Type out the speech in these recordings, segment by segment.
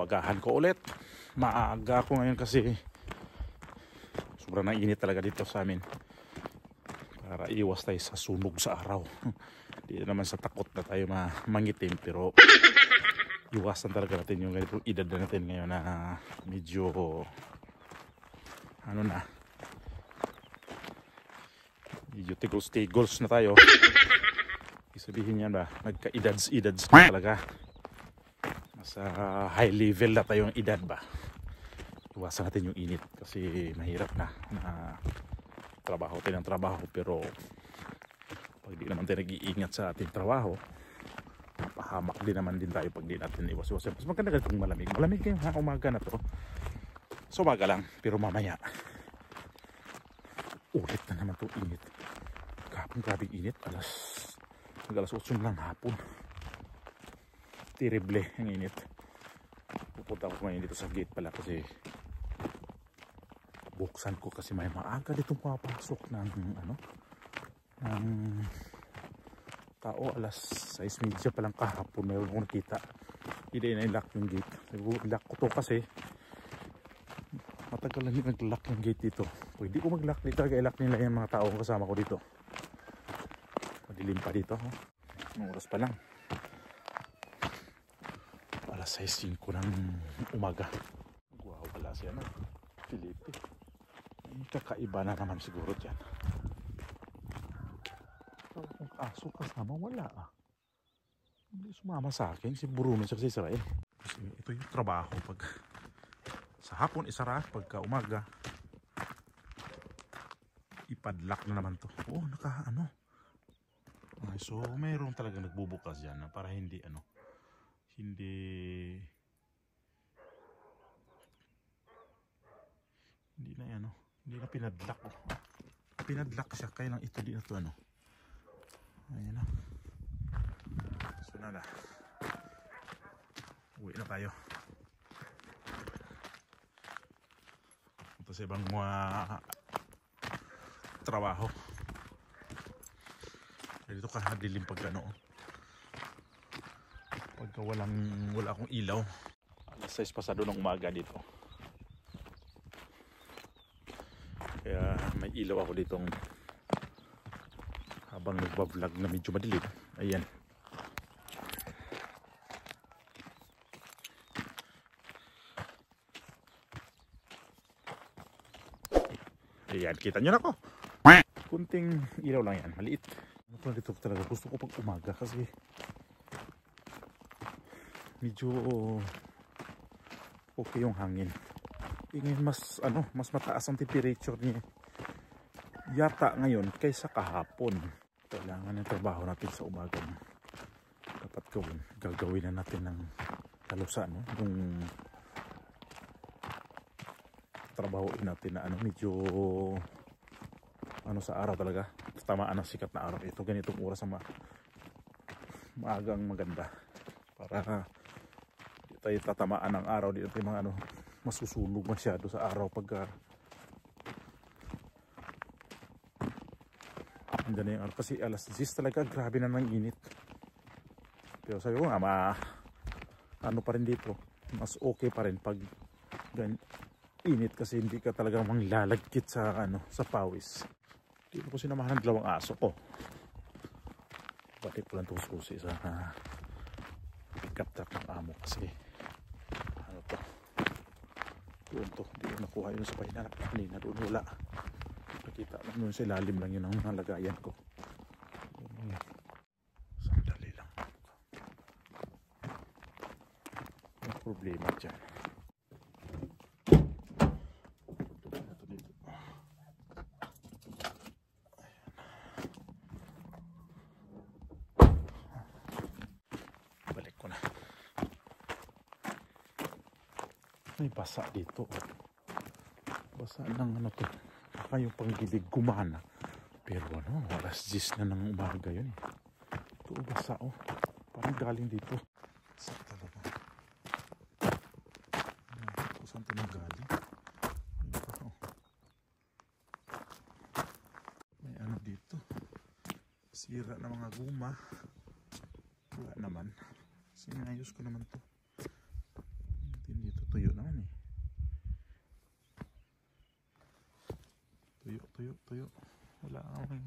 umagahan ko ulit. Maaga ako ngayon kasi sobrang nainit talaga dito sa amin. Para iwas tayo sa sunog sa araw. Hindi naman sa takot na tayo mangitim, pero iwasan talaga natin yung ganitong edad na natin ngayon na medyo ano na, medyo tigos na tayo. Sabihin niyan ba, nagka-idads na talaga. Nasa high level na tayong edad ba. Iwasan natin yung init kasi mahirap na trabaho tayo ng trabaho, pero pag di naman tayo nag-iingat sa ating trabaho, pahamak din naman din tayo pag di natin iwas-iwas. Mas maganda kung malamig kayo ha, umaga na to. So umaga lang, pero mamaya ulit na naman itong init. Kahapon grabing init, alas 8 lang hapon. Terrible ang init. Pupunta ako ngayon dito sa gate pala kasi buksan ko kasi may maaga dito papasok ng tao. Alas 6:30 pa lang kahapon mayroon akong nakita. Hindi na i-lock yung gate. I-lock ko to kasi matagal na nag-lock yung gate dito. Pwede ko mag-lock dito, i-lock nila yung mga tao kasama ko dito. Madilim pa dito. Anong oras pa lang? Alas 6:05 ng umaga. Wow, wala siya na. Filipe. Kakaiba na naman siguro dyan. Kung aso kasama, wala Hindi sumama sa akin. Si Bruno sa Israel. Kasi ito yung trabaho. Pag sa hapon isara, pagka umaga ipadlock na naman to. Oh, Okay, so mayroon talaga nagbubukas dyan para hindi hindi na pinadlock pinadlock siya, kaya lang ito di na to ayan na. So na uwi na tayo ito sa ibang mga trabaho. Dito ka dilim pag pagka wala akong ilaw. Alas 6 pasado ng umaga dito, kaya may ilaw ako ditong habang nagbablog na medyo madilim. Ayan, kita nyo na ko, kunting ilaw lang yan, maliit. Dito talaga gusto ko pag umaga kasi medyo okay yung hangin. Ngayon mas mataas ang temperature niya yata ngayon kaysa kahapon. Kailangan ng trabaho natin sa umaga dapat gagawin na natin ng kalusan, yung trabaho natin na medyo sa araw talaga tamaan ng sikat na araw. Ito ganitong oras ang maagang maganda para di tayo tatamaan ng araw, di tayo mga masusunog masyado sa araw pagka andyan na yung kasi alas 10 talaga grabe na ng init. Pero sabi ko nga pa rin dito, mas okay pa rin pag init kasi hindi ka talagang manglalagkit sa sa pawis. Dito ko sinamahan ng dalawang aso ko. Balik ko lang itong susi sa pick-up truck ng amo kasi doon to, hindi ko nakuha yun sa pahinanap kanina. Doon wala, nakita lang yun sa ilalim lang yun ang nalagayan ko. Sandali lang, may problema dyan. May basa dito. Basa ng to. Baka yung panggilig gumana. Pero alas 10 na ng umaga yun. Ito basa parang galing dito. Basa talaga. Kung saan ito nang galing. May dito. Sira na mga guma. Wala naman. Sinayos ko naman to. Hindi Tuyo. Wala akong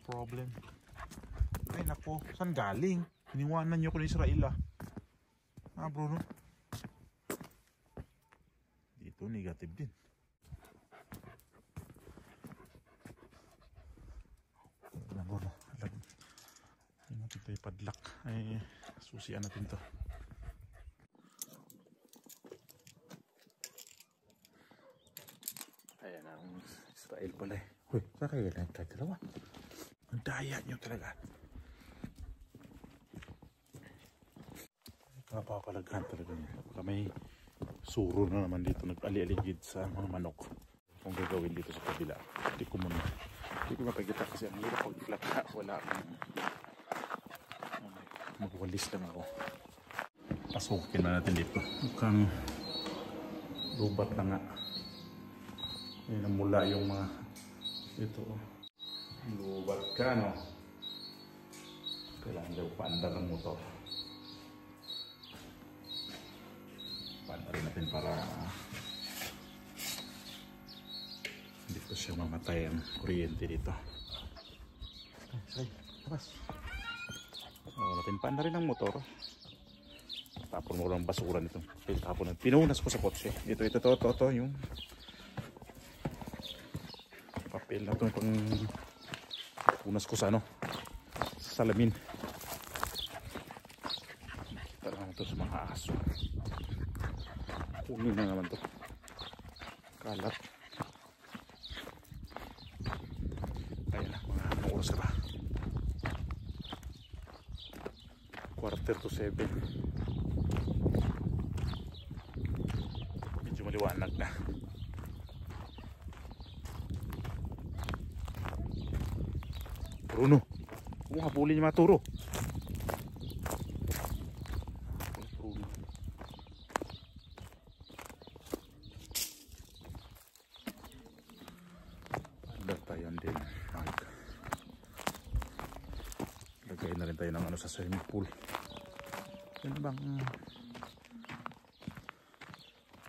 problem. Ay nako, saan galing? Iniwanan niyo ko ni Israel Bruno. Dito negative din. Bruno, hindi natin ito ipadlock. Ay, susian natin to. Ayan ang Israel pala Uy, saan kayo lang kahit dalawa? Ang daya nyo talaga. Napakalaghan talaga niya. May suro na naman dito. Nag-ali-aligid sa mga manok. Kung gagawin dito sa kabila. Hindi ko muna. Hindi ko mapagkita kasi ang hirap pag-iklaka. Wala akong magwalis lang ako. Pasukin na natin dito. Mukhang lubat na nga. Yan ang mula yung mga ito. Lubat ka, no? Kailangan daw paandar ng motor. Paandar rin natin para hindi ko siya mamatay ang kuryente dito. Ay, labas. Natin paandar rin ang motor. Tapon mo lang basura nito. Tapon na. Pinunas ko sa kotse. Ito, yung papel na ito pang punas ko sa sa salamin. Nakita naman ito sa mga aso. Kunin na naman ito. Kalat. Ayun na, mga anong oras ba? 6:45. Medyo maliwanag na. Bruno, kung habulin niya maturo. Ada tayo din. Lagay na rin tayo ng sa swimming pool. Yan bang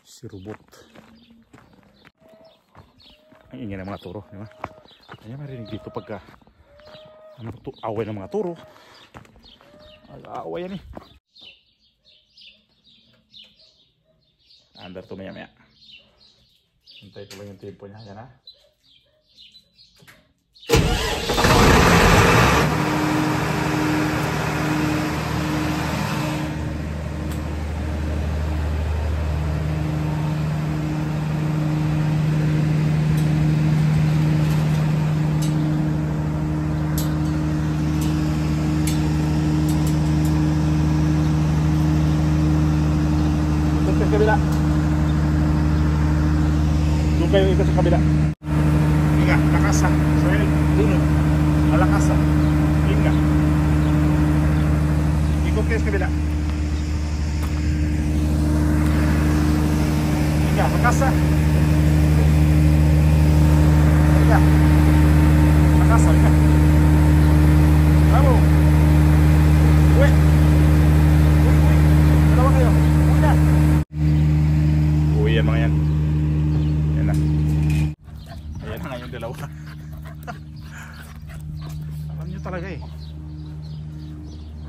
si robot? Ang ingay ng mga turo, di ba? Kaya marinig dito pagka away ng mga turo. Away yan Andar to maya. Hintay ko lang yung tempo niya. Yan kabila. Doon kayo ikot sa kabila. Inga, lakas Soel, dunod. Malakas Inga. Ikot kayo sa kabila. Inga, lakas Inga. Lakas Inga. Bravo. Uy. Dalawa kayo. Una. Yan mga yan. Yan na. Ayan na nga yung dalawa. Alam nyo talaga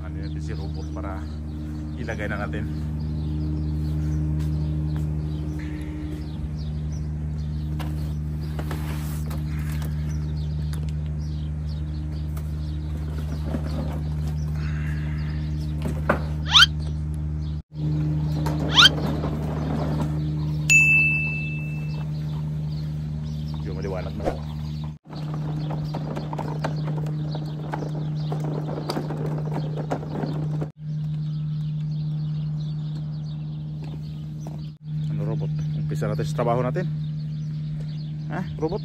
ano natin si robot para ilagay na natin. Maliwanag na. Ano robot? Umpisa natin sa trabaho natin. Robot?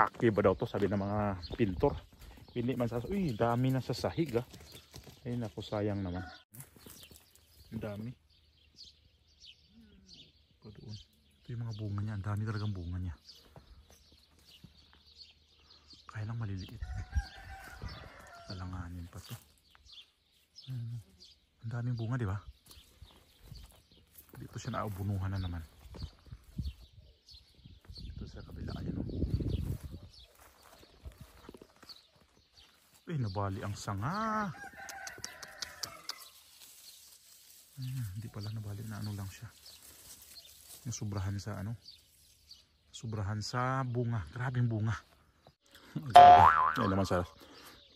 sake ba daw to, sabi ng mga pintor. Hindi man sa, uy, dami na sa sahig ah. Ay naku, sayang naman. Ang dami. Pa doon. Ito yung mga bunga niya, ang dami talagang bunga niya. Kaya lang maliliit. Talanganin pa to. Ang daming bunga, di ba? Dito siya naubunuhan na naman. Dito sa kabila, ayan o. Nabali ang sanga. Hindi pala nabali, na ano lang siya. Nasubrahan sa ano? Subrahan sa bunga. Grabing bunga. Ay naman sa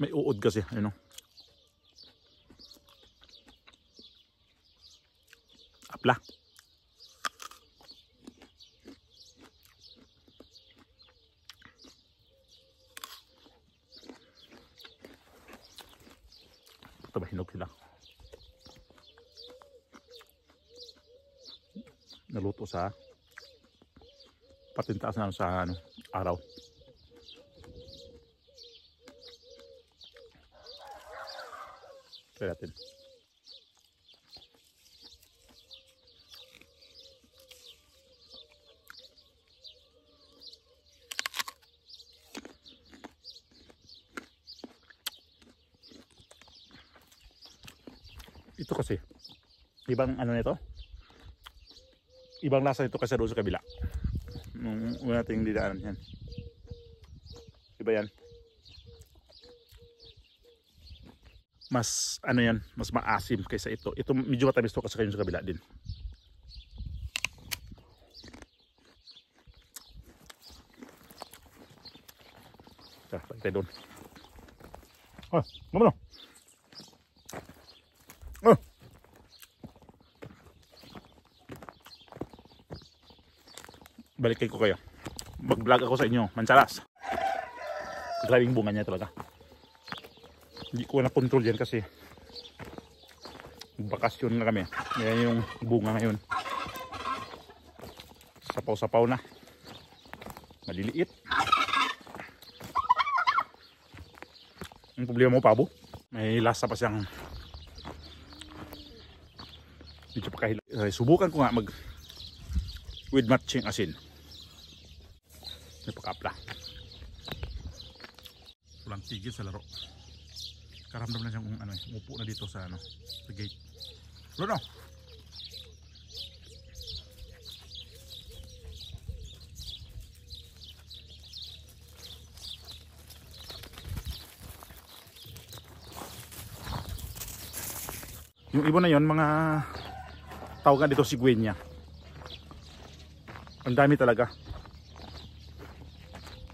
may uod kasi, ano? Apla. Ito ba, hinog sila? Naluto sa patintaas na sa ano, araw. Try natin. Ito kasi ibang ano nito, ibang lasa nito kasi doon sa kabila nung una nating didaanan yan. Iba yan, mas ano yan, mas maasim kaysa ito. Ito medyo matamis to kasi kayo sa kabila din. Tayo doon. Oh, naman o. Oh. Balikin ko kayo. Mag-vlog ako sa inyo. Mansaras. Grabing bunga niya talaga. Hindi ko na-control yan kasi bakasyon na kami. Yan yung bunga ngayon. Sapaw-sapaw na. Maliliit. Ang problema mo, Pabo, may lasa pa siyang medyo pakahila. Subukan ko nga mag with matching asin. Napaka-apla. Walang tigil sa laro. Karamdam na siyang ano, umupo na dito sa ano, sa gate. Bruno. Yung ibon na yon, mga tawagan dito si Gwenya. Ang dami talaga.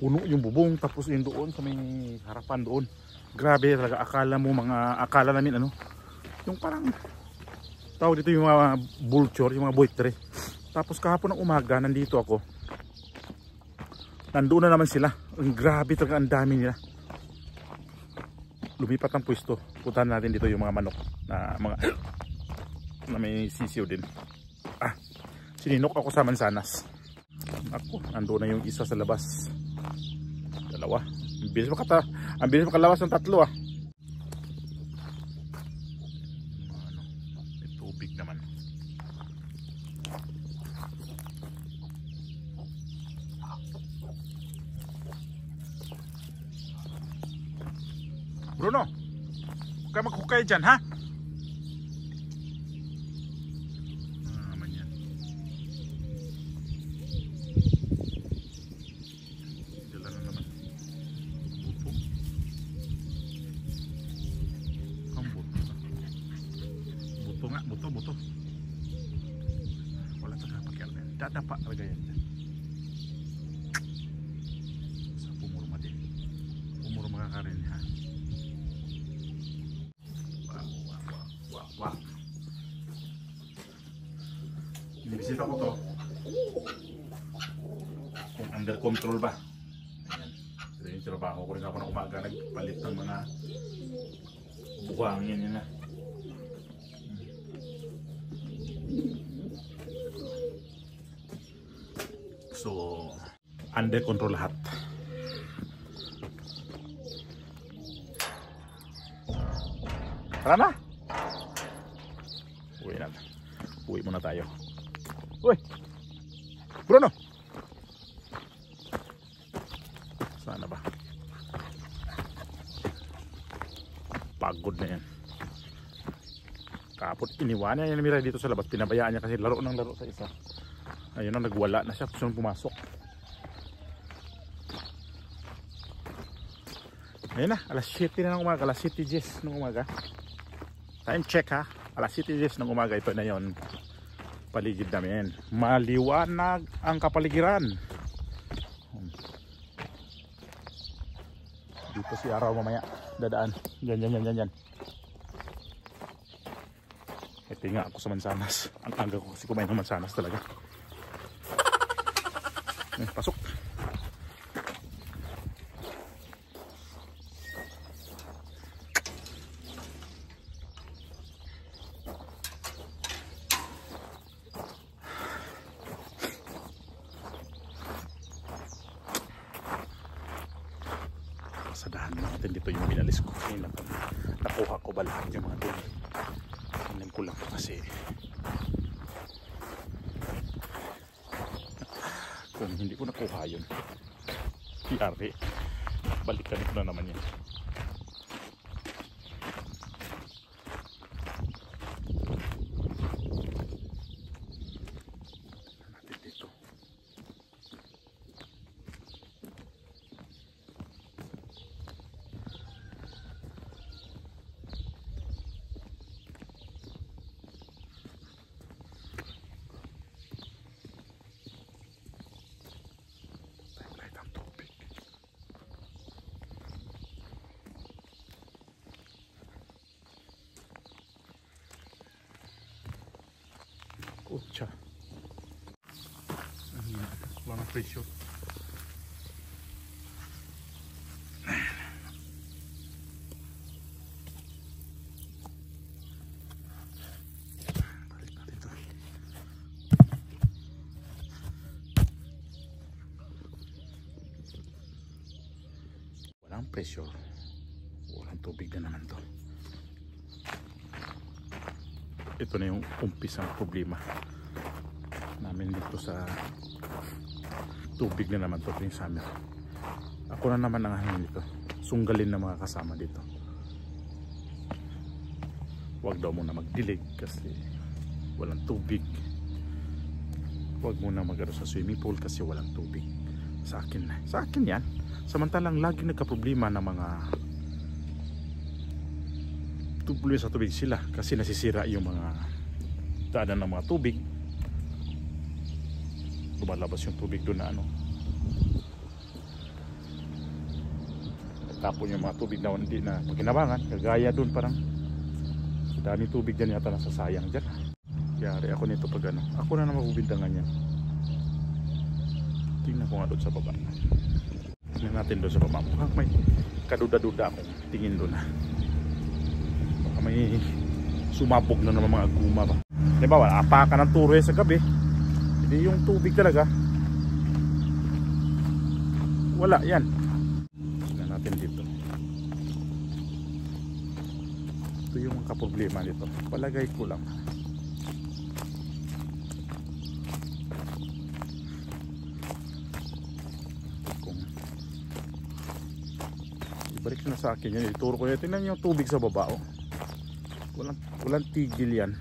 Puno yung bubong, tapos yung doon sa may harapan doon. Grabe talaga, akala namin ano, yung parang tawag dito yung mga vulture, yung mga buitre. Tapos kahapon ng umaga nandito ako. Nandoon na naman sila. Ang grabe talaga, ang dami nila. Lumipat ang pwesto. Puntahan natin dito yung mga manok na may sisiw din. Sininok ako sa mansanas. Ako, nandoon na yung isa sa labas. Dalawa. Ang bilis makalawas ng tatlo ah. May tubig naman. Bruno, huwag ka maghukay dyan ha. Buto. Wala talaga pakialam. Dadapa talaga yan. Sa pumurma din. Pumurma ka rin ha. Wow. Binibisita ko to. Kung under control ba. Ayan. Ito yung trabaho ko rin ako na umaga. Nagpalit ng mga buhangin yun na. So, under control lahat. Tara na. Uwi na. Uwi muna tayo. Uy! Bruno! Sana ba? Pagod na yan. Kapot iniwan niya yung Mira dito sa labas. Pinabayaan niya kasi laro ng laro sa isa. Ayun na, nagwala na siya. Gusto nang pumasok. Ayun na, alas 7 na ng umaga. Alas 7:10 ng umaga. Time check ha. Alas 7:10 ng umaga. Ito na yon paligid namin. Maliwanag ang kapaligiran. Dito si Araw mamaya dadaan. Yan. Ito nga ako sa mansanas. Ang aga ko kasi kumain ng mansanas talaga. Pasok. Sadahan natin dito yung binalis ko. Nakuha ko ba lahat yung mga tubig. Tingnan ko lang kasi kung hindi ko nakuha yun, PRA, balikan ko na naman yan. Kutsa. Walang presyo. Balik natin ito. Walang presyo. Walang tubig na naman to. Ito na yung umpisang problema namin dito sa tubig na naman to, yung summer. Ako na naman ang hangin dito, sunggalin na mga kasama dito. Huwag daw muna magdilig kasi walang tubig. Huwag muna magano sa swimming pool kasi walang tubig. Sa akin yan. Samantalang lagi nagka-problema ng mga tuloy sa tubig sila kasi nasisira yung mga daanan ng mga tubig. Lumalabas yung tubig doon na tapon yung mga tubig na hindi na pagkinabangan, kagaya doon parang dami tubig dyan yata nasasayang dyan. Kaya ako nito pag ako na mabubintangan yan. Tingnan ko nga doon sa baba. Tingnan natin doon sa baba. Mukhang may kaduda-duda akong tingin doon may sumabog na naman mga guma ba. Diba, apakan ng turo sa gabi. Hindi yung tubig talaga. Wala yan. Tignan natin dito. Ito yung mga problema dito. Palagay ko lang. Kung ibalik na sa akin yan, ituro ko yan. Tingnan yung tubig sa baba walang tigil yan.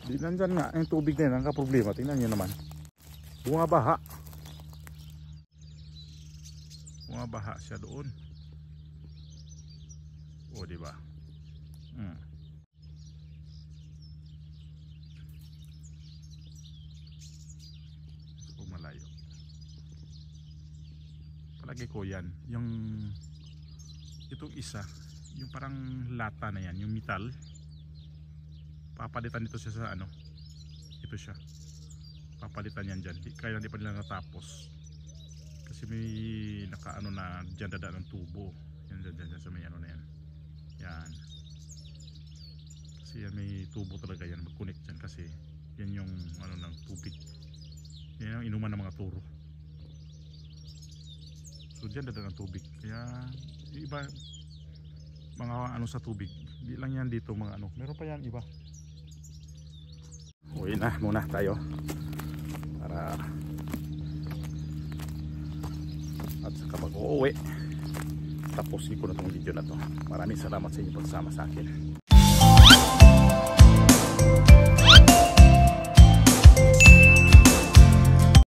Di nandyan nga yung tubig na yan ang kaproblema. Tingnan nyo naman, bumabaha siya doon. O diba? Malayo. Palagi ko yan yung itong isa, yung parang lata na yan, yung metal, papalitan dito siya sa ito siya, papalitan yan dyan, kaya hindi pa nila natapos kasi may na dyan dadaan ng tubo yan dyan sa may na yan kasi yan may tubo talaga yan, mag-connect dyan kasi yan yung ng tubig, yan yung inuman ng mga turo. So dyan dadaan ng tubig, kaya yung iba mga sa tubig Hindi lang yan dito mga ano. Meron pa yan iba. Uwi na muna tayo. Para at saka pag uuwi tapusin ko na tong video na to. Maraming salamat sa inyo pagsama sa akin.